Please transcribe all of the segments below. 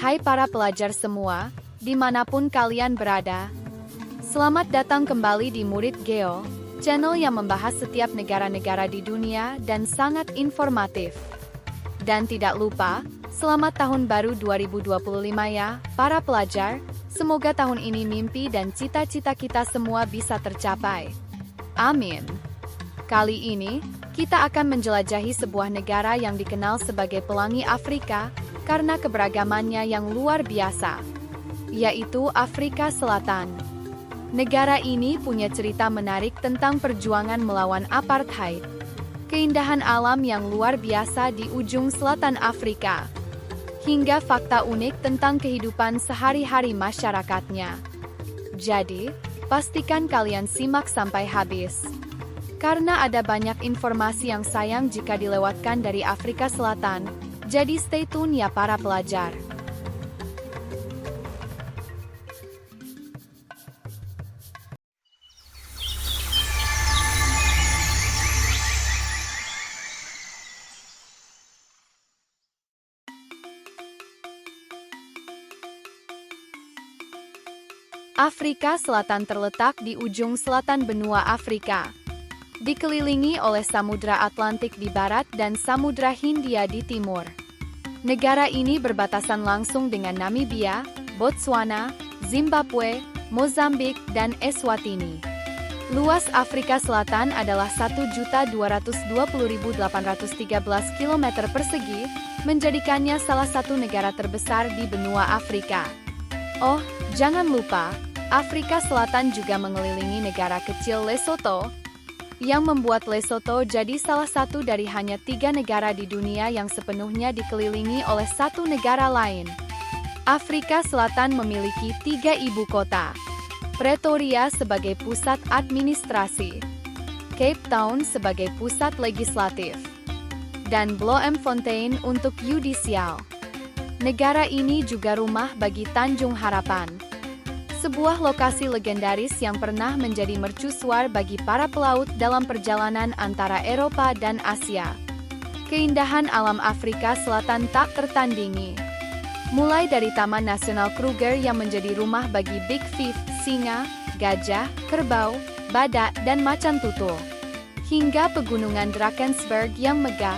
Hai para pelajar semua, dimanapun kalian berada. Selamat datang kembali di Murid Geo, channel yang membahas setiap negara-negara di dunia dan sangat informatif. Dan tidak lupa, selamat tahun baru 2025 ya, para pelajar. Semoga tahun ini mimpi dan cita-cita kita semua bisa tercapai. Amin. Kali ini, kita akan menjelajahi sebuah negara yang dikenal sebagai pelangi Afrika, karena keberagamannya yang luar biasa, yaitu Afrika Selatan. Negara ini punya cerita menarik tentang perjuangan melawan apartheid, keindahan alam yang luar biasa di ujung selatan Afrika, hingga fakta unik tentang kehidupan sehari-hari masyarakatnya. Jadi, pastikan kalian simak sampai habis, karena ada banyak informasi yang sayang jika dilewatkan dari Afrika Selatan. Jadi stay tune ya para pelajar. Afrika Selatan terletak di ujung selatan benua Afrika, dikelilingi oleh Samudra Atlantik di barat dan Samudra Hindia di timur. Negara ini berbatasan langsung dengan Namibia, Botswana, Zimbabwe, Mozambik, dan Eswatini. Luas Afrika Selatan adalah 1.220.813 km persegi, menjadikannya salah satu negara terbesar di benua Afrika. Oh, jangan lupa, Afrika Selatan juga mengelilingi negara kecil Lesotho, yang membuat Lesotho jadi salah satu dari hanya 3 negara di dunia yang sepenuhnya dikelilingi oleh satu negara lain. Afrika Selatan memiliki 3 ibu kota. Pretoria sebagai pusat administrasi, Cape Town sebagai pusat legislatif, dan Bloemfontein untuk yudisial. Negara ini juga rumah bagi Tanjung Harapan, sebuah lokasi legendaris yang pernah menjadi mercusuar bagi para pelaut dalam perjalanan antara Eropa dan Asia. Keindahan alam Afrika Selatan tak tertandingi. Mulai dari Taman Nasional Kruger yang menjadi rumah bagi Big Five, singa, gajah, kerbau, badak, dan macan tutul, hingga pegunungan Drakensberg yang megah.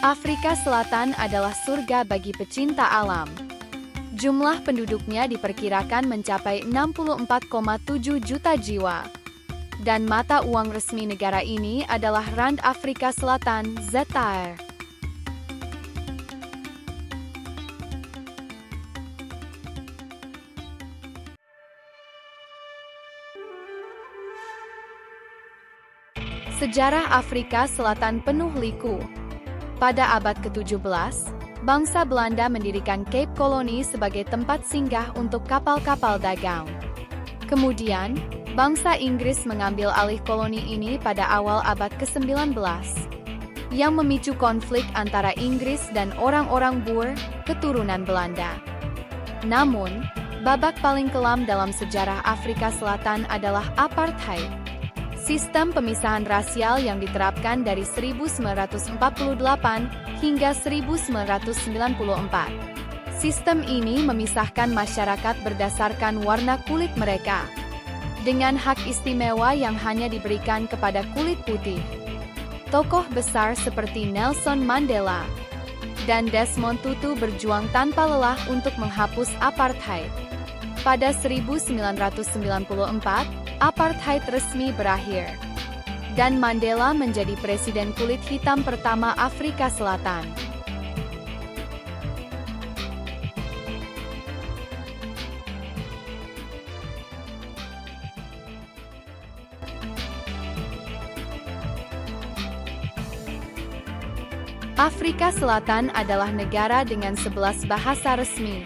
Afrika Selatan adalah surga bagi pecinta alam. Jumlah penduduknya diperkirakan mencapai 64,7 juta jiwa. Dan mata uang resmi negara ini adalah Rand Afrika Selatan, ZAR. Sejarah Afrika Selatan penuh liku. Pada abad ke-17, bangsa Belanda mendirikan Cape Colony sebagai tempat singgah untuk kapal-kapal dagang. Kemudian, bangsa Inggris mengambil alih koloni ini pada awal abad ke-19, yang memicu konflik antara Inggris dan orang-orang Boer, keturunan Belanda. Namun, babak paling kelam dalam sejarah Afrika Selatan adalah apartheid. Sistem pemisahan rasial yang diterapkan dari 1948 hingga 1994. Sistem ini memisahkan masyarakat berdasarkan warna kulit mereka, dengan hak istimewa yang hanya diberikan kepada kulit putih. Tokoh besar seperti Nelson Mandela dan Desmond Tutu berjuang tanpa lelah untuk menghapus apartheid. Pada 1994, apartheid resmi berakhir, dan Mandela menjadi presiden kulit hitam pertama Afrika Selatan. Afrika Selatan adalah negara dengan 11 bahasa resmi,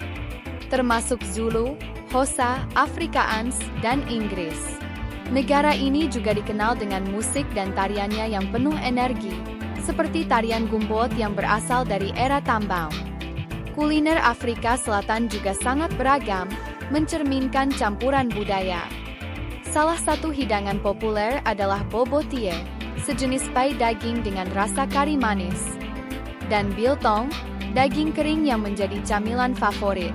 termasuk Zulu, Xhosa, Afrikaans, dan Inggris. Negara ini juga dikenal dengan musik dan tariannya yang penuh energi, seperti tarian gumbot yang berasal dari era tambang. Kuliner Afrika Selatan juga sangat beragam, mencerminkan campuran budaya. Salah satu hidangan populer adalah bobotie, sejenis pai daging dengan rasa kari manis. Dan biltong, daging kering yang menjadi camilan favorit.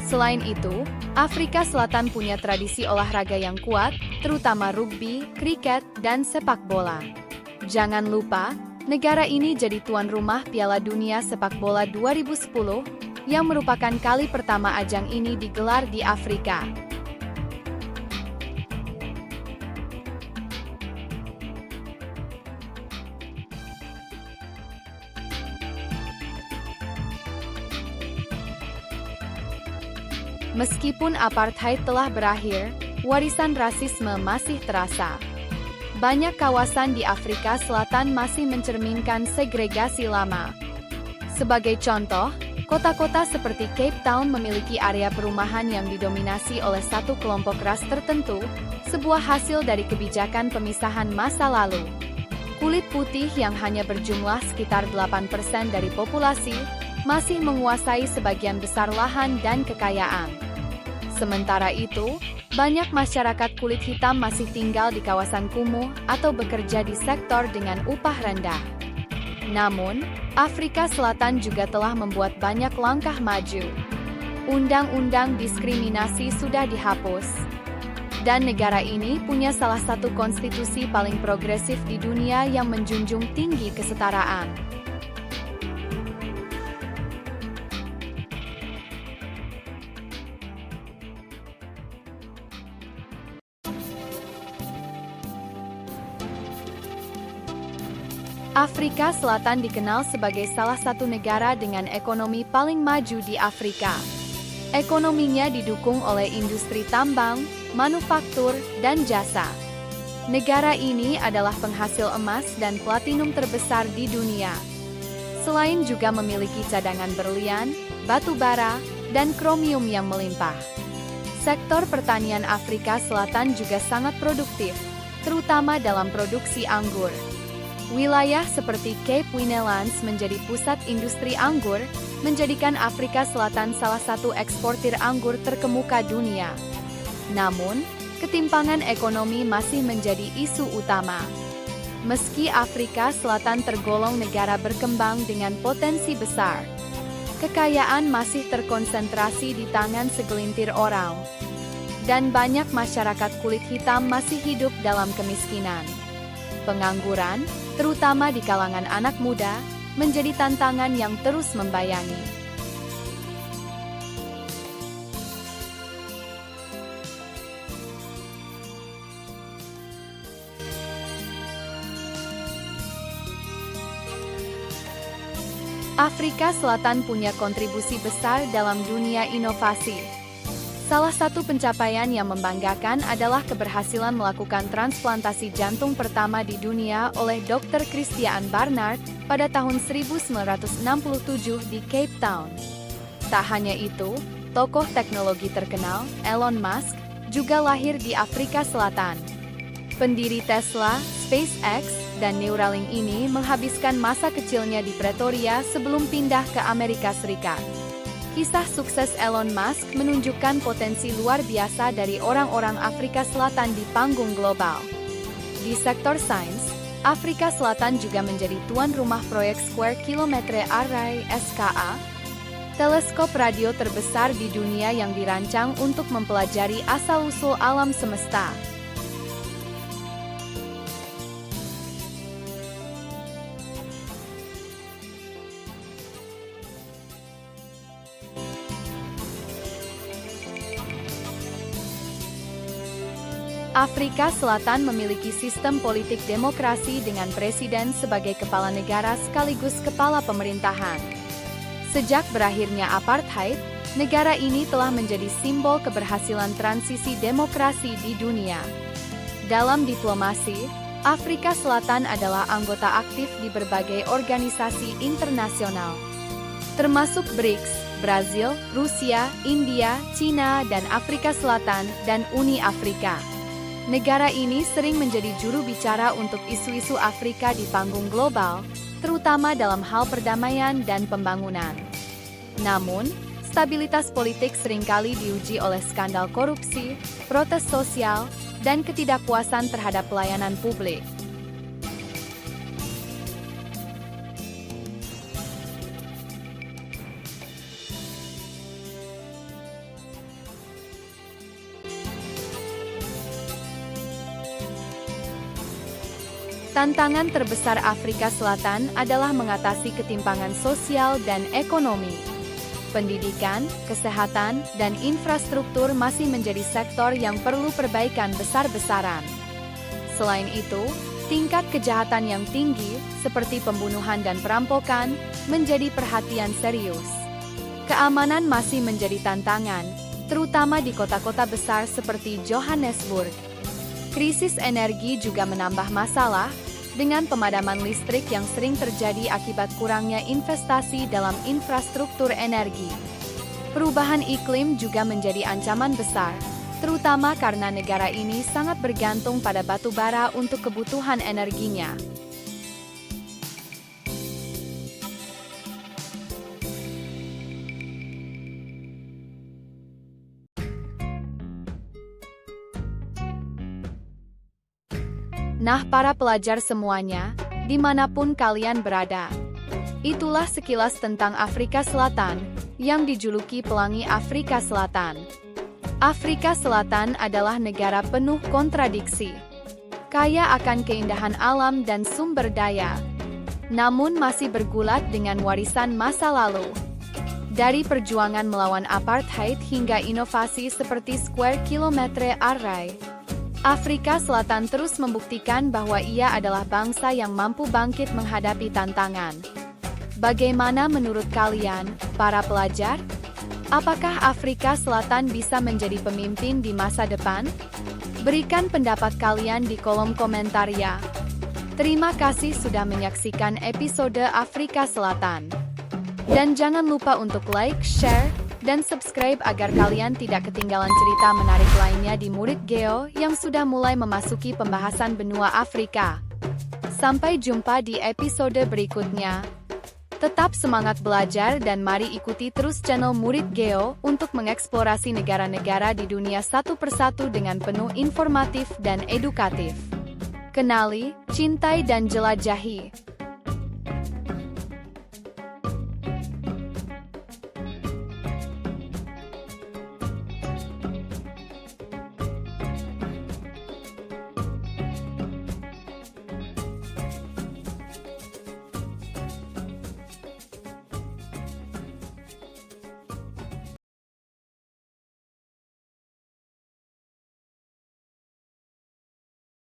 Selain itu, Afrika Selatan punya tradisi olahraga yang kuat, terutama rugby, kriket, dan sepak bola. Jangan lupa, negara ini jadi tuan rumah Piala Dunia Sepak Bola 2010, yang merupakan kali pertama ajang ini digelar di Afrika. Meskipun apartheid telah berakhir, warisan rasisme masih terasa. Banyak kawasan di Afrika Selatan masih mencerminkan segregasi lama. Sebagai contoh, kota-kota seperti Cape Town memiliki area perumahan yang didominasi oleh satu kelompok ras tertentu, sebuah hasil dari kebijakan pemisahan masa lalu. Kulit putih yang hanya berjumlah sekitar 8% dari populasi, masih menguasai sebagian besar lahan dan kekayaan. Sementara itu, banyak masyarakat kulit hitam masih tinggal di kawasan kumuh atau bekerja di sektor dengan upah rendah. Namun, Afrika Selatan juga telah membuat banyak langkah maju. Undang-undang diskriminasi sudah dihapus. Dan negara ini punya salah satu konstitusi paling progresif di dunia yang menjunjung tinggi kesetaraan. Afrika Selatan dikenal sebagai salah satu negara dengan ekonomi paling maju di Afrika. Ekonominya didukung oleh industri tambang, manufaktur, dan jasa. Negara ini adalah penghasil emas dan platinum terbesar di dunia. Selain juga memiliki cadangan berlian, batu bara, dan kromium yang melimpah. Sektor pertanian Afrika Selatan juga sangat produktif, terutama dalam produksi anggur. Wilayah seperti Cape Winelands menjadi pusat industri anggur, menjadikan Afrika Selatan salah satu eksportir anggur terkemuka dunia. Namun, ketimpangan ekonomi masih menjadi isu utama. Meski Afrika Selatan tergolong negara berkembang dengan potensi besar, kekayaan masih terkonsentrasi di tangan segelintir orang. Dan banyak masyarakat kulit hitam masih hidup dalam kemiskinan. Pengangguran, terutama di kalangan anak muda, menjadi tantangan yang terus membayangi. Afrika Selatan punya kontribusi besar dalam dunia inovasi. Salah satu pencapaian yang membanggakan adalah keberhasilan melakukan transplantasi jantung pertama di dunia oleh Dr. Christiaan Barnard pada tahun 1967 di Cape Town. Tak hanya itu, tokoh teknologi terkenal, Elon Musk, juga lahir di Afrika Selatan. Pendiri Tesla, SpaceX, dan Neuralink ini menghabiskan masa kecilnya di Pretoria sebelum pindah ke Amerika Serikat. Kisah sukses Elon Musk menunjukkan potensi luar biasa dari orang-orang Afrika Selatan di panggung global. Di sektor sains, Afrika Selatan juga menjadi tuan rumah proyek Square Kilometre Array (SKA), teleskop radio terbesar di dunia yang dirancang untuk mempelajari asal-usul alam semesta. Afrika Selatan memiliki sistem politik demokrasi dengan presiden sebagai kepala negara sekaligus kepala pemerintahan. Sejak berakhirnya apartheid, negara ini telah menjadi simbol keberhasilan transisi demokrasi di dunia. Dalam diplomasi, Afrika Selatan adalah anggota aktif di berbagai organisasi internasional, termasuk BRICS, Brazil, Rusia, India, Cina, dan Afrika Selatan, dan Uni Afrika. Negara ini sering menjadi juru bicara untuk isu-isu Afrika di panggung global, terutama dalam hal perdamaian dan pembangunan. Namun, stabilitas politik seringkali diuji oleh skandal korupsi, protes sosial, dan ketidakpuasan terhadap pelayanan publik. Tantangan terbesar Afrika Selatan adalah mengatasi ketimpangan sosial dan ekonomi. Pendidikan, kesehatan, dan infrastruktur masih menjadi sektor yang perlu perbaikan besar-besaran. Selain itu, tingkat kejahatan yang tinggi, seperti pembunuhan dan perampokan, menjadi perhatian serius. Keamanan masih menjadi tantangan, terutama di kota-kota besar seperti Johannesburg. Krisis energi juga menambah masalah, dengan pemadaman listrik yang sering terjadi akibat kurangnya investasi dalam infrastruktur energi. Perubahan iklim juga menjadi ancaman besar, terutama karena negara ini sangat bergantung pada batu bara untuk kebutuhan energinya. Nah, para pelajar semuanya, dimanapun kalian berada, itulah sekilas tentang Afrika Selatan, yang dijuluki Pelangi Afrika Selatan. Afrika Selatan adalah negara penuh kontradiksi, kaya akan keindahan alam dan sumber daya, namun masih bergulat dengan warisan masa lalu. Dari perjuangan melawan apartheid hingga inovasi seperti Square Kilometre Array, Afrika Selatan terus membuktikan bahwa ia adalah bangsa yang mampu bangkit menghadapi tantangan. Bagaimana menurut kalian, para pelajar? Apakah Afrika Selatan bisa menjadi pemimpin di masa depan? Berikan pendapat kalian di kolom komentar ya. Terima kasih sudah menyaksikan episode Afrika Selatan. Dan jangan lupa untuk like, share, dan subscribe agar kalian tidak ketinggalan cerita menarik lainnya di Murid Geo yang sudah mulai memasuki pembahasan benua Afrika. Sampai jumpa di episode berikutnya. Tetap semangat belajar dan mari ikuti terus channel Murid Geo untuk mengeksplorasi negara-negara di dunia satu persatu dengan penuh informatif dan edukatif. Kenali, cintai dan jelajahi.